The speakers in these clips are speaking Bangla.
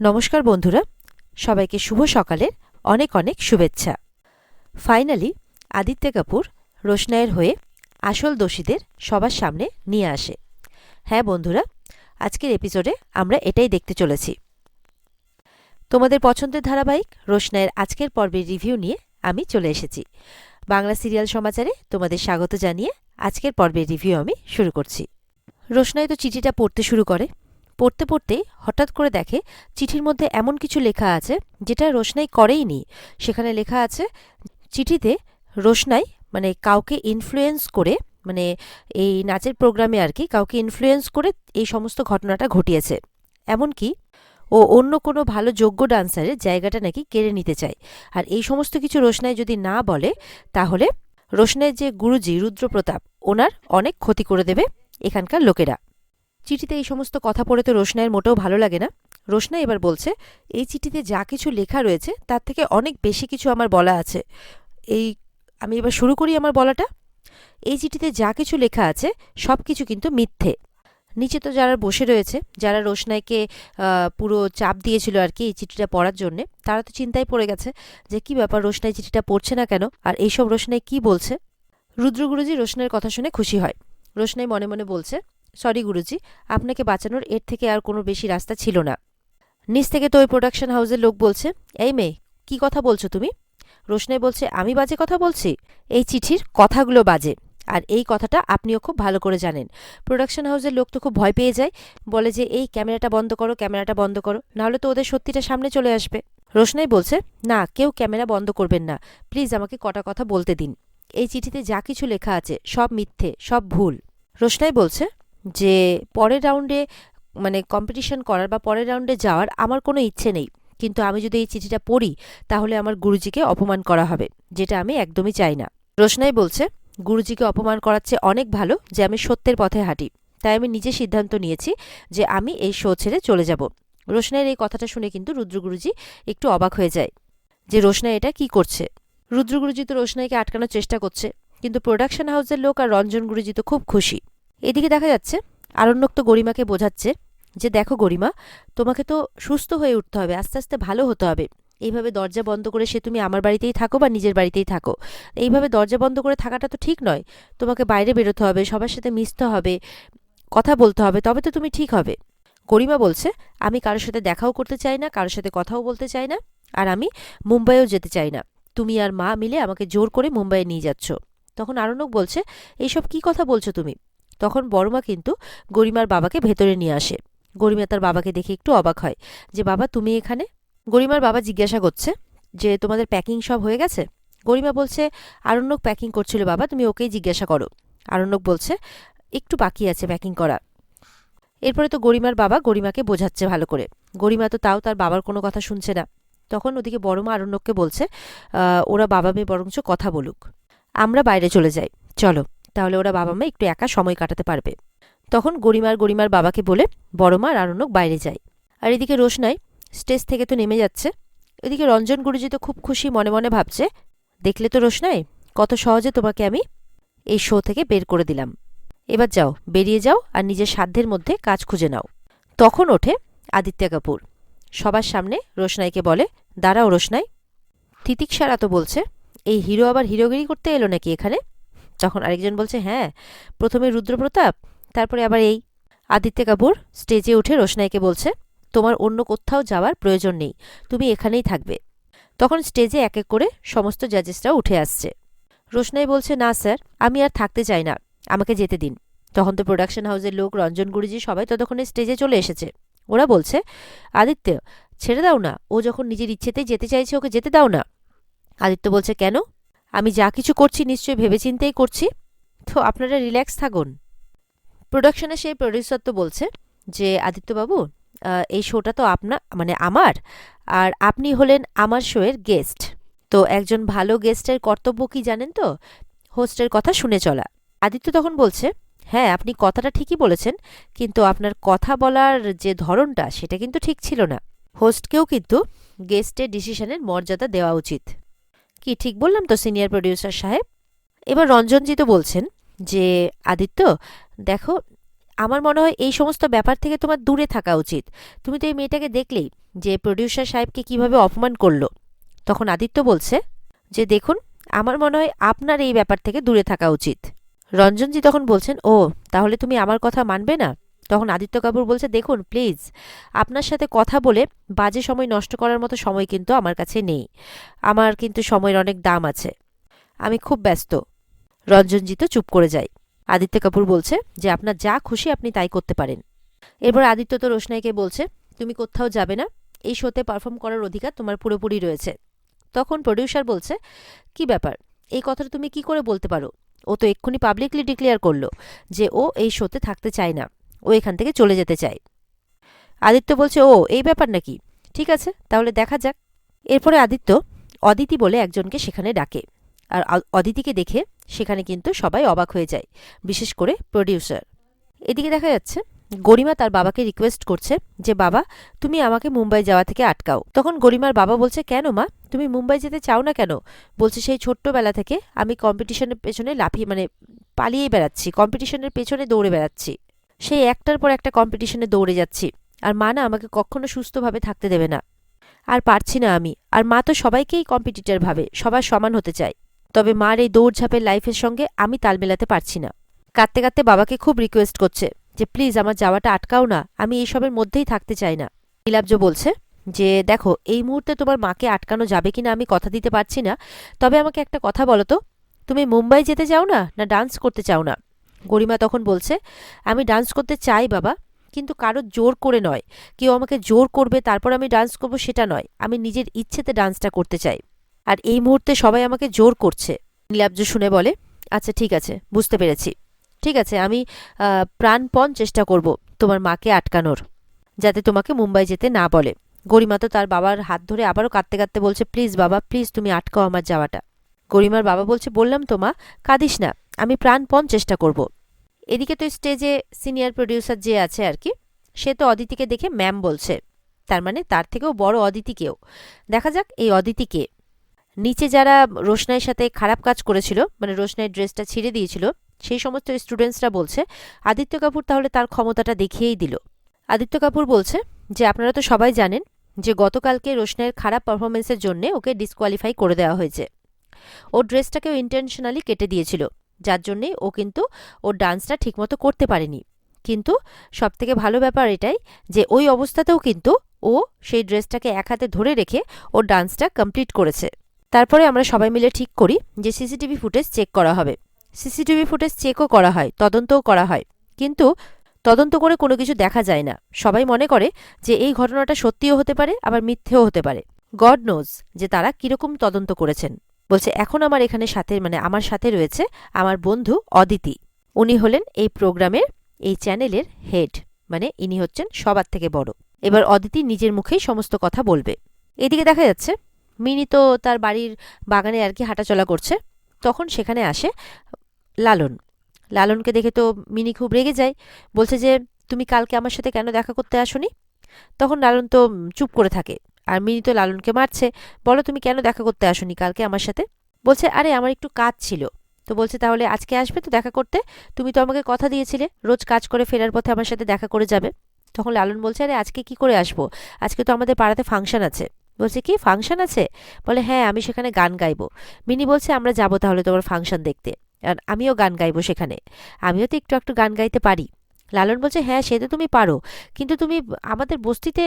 নমস্কার বন্ধুরা, সবাইকে শুভ সকালের অনেক অনেক শুভেচ্ছা। ফাইনালি আদিত্য কাপুর রোশনাইয়ের হয়ে আসল দোষীদের সবার সামনে নিয়ে আসে। হ্যাঁ বন্ধুরা, আজকের এপিসোডে আমরা এটাই দেখতে চলেছি। তোমাদের পছন্দের ধারাবাহিক রোশনাইয়ের আজকের পর্বের রিভিউ নিয়ে আমি চলে এসেছি। বাংলা সিরিয়াল সমাচারে তোমাদের স্বাগত জানিয়ে আজকের পর্বের রিভিউ আমি শুরু করছি। রোশনাই তো চিঠিটা পড়তে শুরু করে। পড়তে পড়তে হঠাৎ করে দেখে চিঠির মধ্যে এমন কিছু লেখা আছে যেটা রোশনাই করেইনি। সেখানে লেখা আছে চিঠিতে রোশনাই কাউকে ইনফ্লুয়েন্স করে, এই নাচের প্রোগ্রামে আর কি কাউকে ইনফ্লুয়েন্স করে এই সমস্ত ঘটনাটা ঘটিয়েছে। এমনকি ও অন্য কোনো ভালো যোগ্য ডান্সারের জায়গাটা নাকি কেড়ে নিতে চায়। আর এই সমস্ত কিছু রোশনাই যদি না বলে তাহলে রোশনাইয়ের যে গুরুজি রুদ্রপ্রতাপ, ওনার অনেক ক্ষতি করে দেবে এখানকার লোকেরা। চিঠিতে এই সমস্ত কথা পড়ে তো রোশনাইয়ের মোটেও ভালো লাগে না। রোশনাই এবার বলছে, এই চিঠিতে যা কিছু লেখা রয়েছে তার থেকে অনেক বেশি কিছু আমার বলা আছে। আমি এবার শুরু করি আমার বলাটা। এই চিঠিতে যা কিছু লেখা আছে সব কিছু কিন্তু মিথ্যে। নিচে তো যারা বসে রয়েছে, যারা রোশনাইকে পুরো চাপ দিয়েছিল আর কি এই চিঠিটা পড়ার জন্যে, তারা তো চিন্তায় পড়ে গেছে যে কি ব্যাপার, রোশনাই চিঠিটা পড়ছে না কেন, আর এইসব রোশনাই কি বলছে। রুদ্র গুরুজি রোশনাইয়ের কথা শুনে খুশি হয়। রোশনাই মনে মনে বলছে, সরি গুরুজি, আপনাকে বাঁচানোর এর থেকে আর কোনো বেশি রাস্তা ছিল না। নিচ থেকে তো ওই প্রোডাকশন হাউসের লোক বলছে, এই মেয়ে কি কথা বলছো তুমি? রোশনাই বলছে, আমি বাজে কথা বলছি? এই চিঠির কথাগুলো বাজে, আর এই কথাটা আপনিও খুব ভালো করে জানেন। প্রোডাকশন হাউসের লোক তো খুব ভয় পেয়ে যায়, বলে যে এই ক্যামেরাটা বন্ধ করো, ক্যামেরাটা বন্ধ করো, নাহলে তো ওদের সত্যিটা সামনে চলে আসবে। রোশনাই বলছে, না, কেউ ক্যামেরা বন্ধ করবেন না, প্লিজ আমাকে কটা কথা বলতে দিন। এই চিঠিতে যা কিছু লেখা আছে সব মিথ্যে, সব ভুল। রোশনাই বলছে যে পরের রাউন্ডে কম্পিটিশন করার বা পরের রাউন্ডে যাওয়ার আমার কোনো ইচ্ছে নেই, কিন্তু আমি যদি এই চিঠিটা পড়ি তাহলে আমার গুরুজিকে অপমান করা হবে, যেটা আমি একদমই চাই না। রোশনাই বলছে, গুরুজিকে অপমান করার চেয়ে অনেক ভালো যে আমি সত্যের পথে হাঁটি, তাই আমি নিজে সিদ্ধান্ত নিয়েছি যে আমি এই শো ছেড়ে চলে যাব। রোশনাইয়ের এই কথাটা শুনে কিন্তু রুদ্র গুরুজি একটু অবাক হয়ে যায় যে রোশনাই এটা কি করছে। রুদ্র গুরুজি তো রোশনাইকে আটকানোর চেষ্টা করছে, কিন্তু প্রোডাকশন হাউসের লোক আর রঞ্জন গুরুজি তো খুব খুশি। এদিকে দেখা যাচ্ছে আরণ্যক তো গরিমাকে বোঝাচ্ছে যে দেখো গরিমা, তোমাকে তো সুস্থ হয়ে উঠতে হবে, আস্তে আস্তে ভালো হতে হবে। এইভাবে দরজা বন্ধ করে সে তুমি আমার বাড়িতেই থাকো বা নিজের বাড়িতেই থাকো, এইভাবে দরজা বন্ধ করে থাকাটা তো ঠিক নয়। তোমাকে বাইরে বেরোতে হবে, সবার সাথে মিশতে হবে, কথা বলতে হবে, তবে তো তুমি ঠিক হবে। গরিমা বলছে, আমি কারোর সাথে দেখাও করতে চাই না, কারোর সাথে কথাও বলতে চাই না, আর আমি মুম্বাইও যেতে চাই না। তুমি আর মা মিলে আমাকে জোর করে মুম্বাইয়ে নিয়ে যাচ্ছ। তখন আরণ্যক বলছে, এইসব কি কথা বলছো তুমি? তখন বড়মা কিন্তু গরিমার বাবাকে ভেতরে নিয়ে আসে। গরিমা তার বাবাকে দেখে একটু অবাক হয় যে বাবা তুমি এখানে। গরিমার বাবা জিজ্ঞাসা করছে যে তোমাদের প্যাকিং সব হয়ে গেছে? গরিমা বলছে, আরণ্যক প্যাকিং করছিল বাবা, তুমি ওকেই জিজ্ঞাসা করো। আরণ্যক বলছে, একটু বাকি আছে প্যাকিং করা। এরপরে তো গরিমার বাবা গরিমাকে বোঝাচ্ছে ভালো করে। গরিমা তো তাও তার বাবার কোনো কথা শুনছে না। তখন ওদিকে বড়মা আরণ্যককে বলছে, ওরা বাবা মেয়ে বরঞ্চ কথা বলুক, আমরা বাইরে চলে যাই, চলো, তাহলে ওরা বাবা মা একটু একা সময় কাটাতে পারবে। তখন গরিমার বাবাকে বলে বড়মা আর আরণ্যক বাইরে যায়। আর এদিকে রোশনাই স্টেজ থেকে তো নেমে যাচ্ছে। এদিকে রঞ্জন গুরুজি তো খুব খুশি, মনে মনে ভাবছে, দেখলে তো রোশনাই, কত সহজে তোমাকে আমি এই শো থেকে বের করে দিলাম। এবার যাও, বেরিয়ে যাও আর নিজের সাধ্যের মধ্যে কাজ খুঁজে নাও। তখন ওঠে আদিত্য কাপুর, সবার সামনে রোশনাইকে বলে, দাঁড়াও রোশনাই। তিতিক্ষারা তো বলছে, এই হিরো আবার হিরোগিরি করতে এলো নাকি এখানে? তখন আরেকজন বলছে, হ্যাঁ, প্রথমে রুদ্রপ্রতাপ, তারপরে আবার এই। আদিত্য কাপুর স্টেজে উঠে রোশনাইকে বলছে, তোমার অন্য কোথাও যাওয়ার প্রয়োজন নেই, তুমি এখানেই থাকবে। তখন স্টেজে এক এক করে সমস্ত জাজেসরা উঠে আসছে। রোশনাই বলছে, না স্যার, আমি আর থাকতে চাই না, আমাকে যেতে দিন। তখন তো প্রোডাকশন হাউসের লোক, রঞ্জন গুরুজি সবাই ততক্ষণে স্টেজে চলে এসেছে। ওরা বলছে, আদিত্য ছেড়ে দাও না, ও যখন নিজের ইচ্ছেতেই যেতে চাইছে ওকে যেতে দাও না। আদিত্য বলছে, কেন? আমি যা কিছু করছি নিশ্চয়ই ভেবেচিন্তেই করছি, তো আপনারা রিল্যাক্স থাকুন। প্রোডাকশনের সেই প্রডিউসার তো বলছে যে আদিত্যবাবু, এই শোটা তো আমার, আর আপনি হলেন আমার শোয়ের গেস্ট, তো একজন ভালো গেস্টের কর্তব্য কি জানেন তো? হোস্টের কথা শুনে চলা। আদিত্য তখন বলছে, হ্যাঁ, আপনি কথাটা ঠিকই বলেছেন, কিন্তু আপনার কথা বলার যে ধরনটা সেটা কিন্তু ঠিক ছিল না। হোস্টকেও কিন্তু গেস্টের ডিসিশনের মর্যাদা দেওয়া উচিত। কি ঠিক বললাম তো সিনিয়র প্রডিউসার সাহেব? এবার রঞ্জনজি তো বলছেন যে আদিত্য দেখো, আমার মনে হয় এই সমস্ত ব্যাপার থেকে তোমার দূরে থাকা উচিত। তুমি তো এই মেয়েটাকে দেখলেই যে প্রডিউসার সাহেবকে কিভাবে অপমান করলো। তখন আদিত্য বলছে যে দেখুন, আমার মনে হয় আপনার এই ব্যাপার থেকে দূরে থাকা উচিত। রঞ্জনজি তখন বলছেন, ও তাহলে তুমি আমার কথা মানবে না? তখন আদিত্য কাপুর বলছে, দেখুন প্লিজ, আপনার সাথে কথা বলে বাজে সময় নষ্ট করার মতো সময় কিন্তু আমার কাছে নেই। আমার কিন্তু সময়ের অনেক দাম আছে, আমি খুব ব্যস্ত। রঞ্জনজি তো চুপ করে যায়। আদিত্য কাপুর বলছে যে আপনার যা খুশি আপনি তাই করতে পারেন। এরপর আদিত্য তো রোশনাইকে বলছে, তুমি কোথাও যাবে না, এই শোতে পারফর্ম করার অধিকার তোমার পুরোপুরি রয়েছে। তখন প্রডিউসার বলছে, কি ব্যাপার, এই কথাটা তুমি কি করে বলতে পারো? ও তো এক্ষুনি পাবলিকলি ডিক্লেয়ার করলো যে ও এই শোতে থাকতে চায় না, ও এখান থেকে চলে যেতে চায়। আদিত্য বলছে, ও এই ব্যাপার নাকি, ঠিক আছে তাহলে দেখা যাক। এরপরে আদিত্য অদিতি বলে একজনকে সেখানে ডাকে, আর অদিতিকে দেখে সেখানে কিন্তু সবাই অবাক হয়ে যায়, বিশেষ করে প্রডিউসার। এদিকে দেখা যাচ্ছে গরিমা তার বাবাকে রিকোয়েস্ট করছে যে বাবা, তুমি আমাকে মুম্বাই যাওয়া থেকে আটকাও। তখন গরিমার বাবা বলছে, কেন মা, তুমি মুম্বাই যেতে চাও না কেন? বলছে, সেই ছোট্টবেলা থেকে আমি কম্পিটিশনের পেছনে লাফিয়ে পালিয়ে বেড়াচ্ছি, কম্পিটিশনের পেছনে দৌড়ে বেড়াচ্ছি, সেই একটার পর একটা কম্পিটিশনে দৌড়ে যাচ্ছি, আর মা না আমাকে কখনো সুস্থভাবে থাকতে দেবে না, আর পারছি না আমি। আর মা তো সবাইকেই কম্পিটিটর ভাবে, সবার সমান হতে চায়, তবে মার এই দৌড়ঝাঁপের লাইফের সঙ্গে আমি তাল মেলাতে পারছি না। কাঁদতে কাঁদতে বাবাকে খুব রিকোয়েস্ট করছে যে প্লিজ আমার যাওয়াটা আটকাও না, আমি এইসবের মধ্যেই থাকতে চাই না। নীলাব্জ বলছে যে দেখো, এই মুহূর্তে তোমার মাকে আটকানো যাবে কিনা আমি কথা দিতে পারছি না, তবে আমাকে একটা কথা বলো তো, তুমি মুম্বাই যেতে চাও না, না ডান্স করতে চাও না? গরিমা তখন বলছে, আমি ডান্স করতে চাই বাবা, কিন্তু কারো জোর করে নয়, কেউ আমাকে জোর করবে তারপর আমি ডান্স করব সেটা নয়, আমি নিজের ইচ্ছেতে ডান্সটা করতে চাই, আর এই মুহূর্তে সবাই আমাকে জোর করছে। নীলাব্জ শুনে বলে, আচ্ছা ঠিক আছে, বুঝতে পেরেছি, ঠিক আছে, আমি প্রাণপণ চেষ্টা করব তোমার মাকে আটকানোর, যাতে তোমাকে মুম্বাই যেতে না বলে। গরিমা তো তার বাবার হাত ধরে আবারও কাঁদতে কাঁদতে বলছে, প্লিজ বাবা, প্লিজ তুমি আটকাও আমার যাওয়াটা। গরিমার বাবা বলছে, বললাম তো মা, কাঁদিস না, আমি প্রাণপণ চেষ্টা করব। এদিকে তো স্টেজে সিনিয়র প্রডিউসার যে আছে আর কি, সে তো অদিতিকে দেখে ম্যাম বলছে, তার মানে তার থেকেও বড় অদিতিকেও। দেখা যাক এই অদিতিকে। নিচে যারা রোশনাইয়ের সাথে খারাপ কাজ করেছিল, মানে রোশনাইয়ের ড্রেসটা ছিঁড়ে দিয়েছিল, সেই সমস্ত স্টুডেন্টসরা বলছে আদিত্য কাপুর তাহলে তার ক্ষমতাটা দেখিয়েই দিল। আদিত্য কাপুর বলছে যে আপনারা তো সবাই জানেন যে গতকালকে রোশনাইয়ের খারাপ পারফরমেন্সের জন্য ওকে ডিসকোয়ালিফাই করে দেওয়া হয়েছে। ওর ড্রেসটাকেও ইন্টেনশনালি কেটে দিয়েছিল, যার জন্যে ও কিন্তু ওর ডান্সটা ঠিকমতো করতে পারেনি। কিন্তু সবথেকে ভালো ব্যাপার এটাই যে ওই অবস্থাতেও কিন্তু ও সেই ড্রেসটাকে এক হাতে ধরে রেখে ওর ডান্সটা কমপ্লিট করেছে। তারপরে আমরা সবাই মিলে ঠিক করি যে সিসিটিভি ফুটেজ চেক করা হবে। সিসিটিভি ফুটেজ চেকও করা হয়, তদন্তও করা হয়, কিন্তু তদন্ত করে কোনো কিছু দেখা যায় না। সবাই মনে করে যে এই ঘটনাটা সত্যিও হতে পারে, আবার মিথ্যেও হতে পারে। গড নোজ যে তারা কিরকম তদন্ত করেছেন। বলছে এখন আমার এখানে সাথে আমার সাথে রয়েছে আমার বন্ধু অদিতি। উনি হলেন এই প্রোগ্রামের, এই চ্যানেলের হেড, মানে ইনি হচ্ছেন সবার থেকে বড়। এবার অদিতি নিজের মুখেই সমস্ত কথা বলবে। এদিকে দেখা যাচ্ছে মিনি তো তার বাড়ির বাগানে আর কি হাঁটাচলা করছে। তখন সেখানে আসে লালন। লালনকে দেখে তো মিনি খুব রেগে যায়, বলছে যে তুমি কালকে আমার সাথে কেন দেখা করতে আসোনি? তখন লালন তো চুপ করে থাকে, আর মিনি তো লালনকে মারছে, বলো তুমি কেন দেখা করতে আসোনি কালকে আমার সাথে? বলছে আরে আমার একটু কাজ ছিল। তো বলছে তাহলে আজকে আসবে তো দেখা করতে, তুমি তো আমাকে কথা দিয়েছিলে রোজ কাজ করে ফেরার পথে আমার সাথে দেখা করে যাবে। তখন লালন বলছে আরে আজকে কি করে আসবো, আজকে তো আমাদের পাড়াতে ফাংশন আছে। বলছে কি ফাংশন আছে? বলে হ্যাঁ, আমি সেখানে গান গাইবো। মিনি বলছে আমরা যাবো তাহলে তোমার ফাংশন দেখতে, আর আমিও গান গাইবো সেখানে, আমিও তো একটু একটু গান গাইতে পারি। লালন বলছে হ্যাঁ সে তো তুমি পারো, কিন্তু তুমি আমাদের বস্তিতে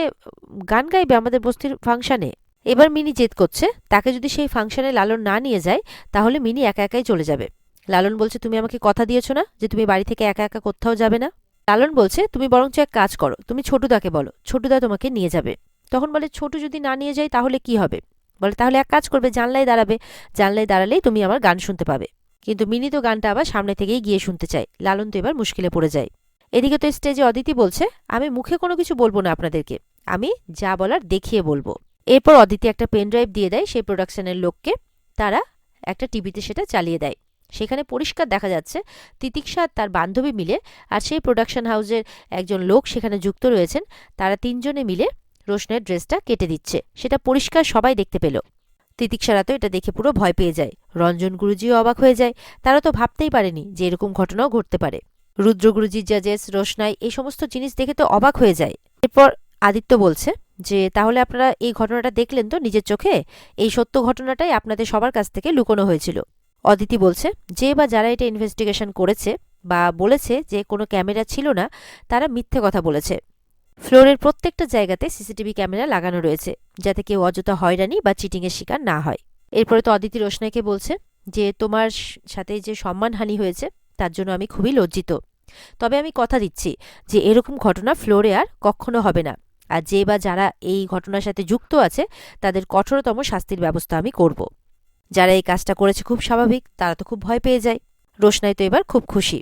গান গাইবে, আমাদের বস্তির ফাংশনে? এবার মিনি জেদ করছে, তাকে যদি সেই ফাংশনে লালন না নিয়ে যায় তাহলে মিনি একা একাই চলে যাবে। লালন বলছে তুমি আমাকে কথা দিয়েছো না যে তুমি বাড়ি থেকে একা একা কোথাও যাবে না? লালন বলছে তুমি বরঞ্চ এক কাজ করো, তুমি ছোটুদাকে বলো, ছোটুদা তোমাকে নিয়ে যাবে। তখন বলে ছোটু যদি না নিয়ে যায় তাহলে কি হবে? বলে তাহলে এক কাজ করবে, জানলায় দাঁড়াবে, জানলায় দাঁড়ালেই তুমি আমার গান শুনতে পাবে। কিন্তু মিনি তো গানটা আবার সামনে থেকেই গিয়ে শুনতে চায়। লালন তো এবার মুশকিলে পড়ে যায়। এদিকে তো স্টেজে অদিতি বলছে আমি মুখে কোনো কিছু বলবো না আপনাদেরকে, আমি যা বলার দেখিয়ে বলবো। এরপর অদিতি একটা পেন ড্রাইভ দিয়ে দেয় সেই প্রোডাকশনের লোককে, তারা একটা টিভিতে সেটা চালিয়ে দেয়। সেখানে পরিষ্কার দেখা যাচ্ছে তিতিক্ষা তার বান্ধবী মিলে আর সেই প্রোডাকশন হাউসের একজন লোক সেখানে যুক্ত রয়েছেন, তারা তিনজনে মিলে রোশনের ড্রেসটা কেটে দিচ্ছে। সেটা পরিষ্কার সবাই দেখতে পেল। তিতিক্ষারা তো এটা দেখে পুরো ভয় পেয়ে যায়, রঞ্জন গুরুজিও অবাক হয়ে যায়, তারা তো ভাবতেই পারেনি যে এরকম ঘটনাও ঘটতে পারে। রুদ্রগুরুজির জাজেস, রোশনাই এই সমস্ত জিনিস দেখে তো অবাক হয়ে যায়। এরপর আদিত্য বলছে যে তাহলে আপনারা এই ঘটনাটা দেখলেন তো নিজের চোখে, এই সত্য ঘটনাটাই আপনাদের সবার কাছ থেকে লুকোনো হয়েছিল। অদিতি বলছে যে বা যারা এটা ইনভেস্টিগেশন করেছে বা বলেছে যে কোনো ক্যামেরা ছিল না, তারা মিথ্যে কথা বলেছে। ফ্লোরের প্রত্যেকটা জায়গাতে সিসিটিভি ক্যামেরা লাগানো রয়েছে, যাতে কেউ অযথা হয়রানি বা চিটিংয়ের শিকার না হয়। এরপরে তো অদিতি রোশনাইকে বলছে যে তোমার সাথে যে সম্মানহানি হয়েছে তার জন্য আমি খুবই লজ্জিত, তবে আমি কথা দিচ্ছি যে এরকম ঘটনা ফ্লোরে আর কখনো হবে না, আর যে বা যারা এই ঘটনার সাথে যুক্ত আছে তাদের কঠোরতম শাস্তির ব্যবস্থা আমি করব। যারা এই কাজটা করেছে খুব স্বাভাবিক, তারা তো খুব ভয় পেয়ে যায়। রোশনাই তো এবার খুব খুশি।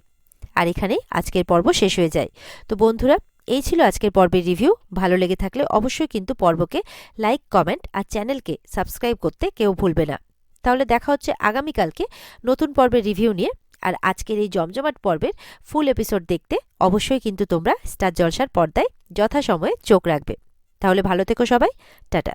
আর এখানেই আজকের পর্ব শেষ হয়ে যায়। তো বন্ধুরা, এই ছিল আজকের পর্বের রিভিউ। ভালো লেগে থাকলে অবশ্যই কিন্তু পর্বকে লাইক, কমেন্ট আর চ্যানেলকে সাবস্ক্রাইব করতে কেউ ভুলবে না। তাহলে দেখা হচ্ছে আগামীকালকে নতুন পর্বের রিভিউ নিয়ে। আর আজকের এই জমজমাট পর্বের ফুল এপিসোড দেখতে অবশ্যই কিন্তু তোমরা স্টার জলসার পর্দায় যথাসময়ে চোখ রাখবে। তাহলে ভালো থেকো সবাই, টাটা।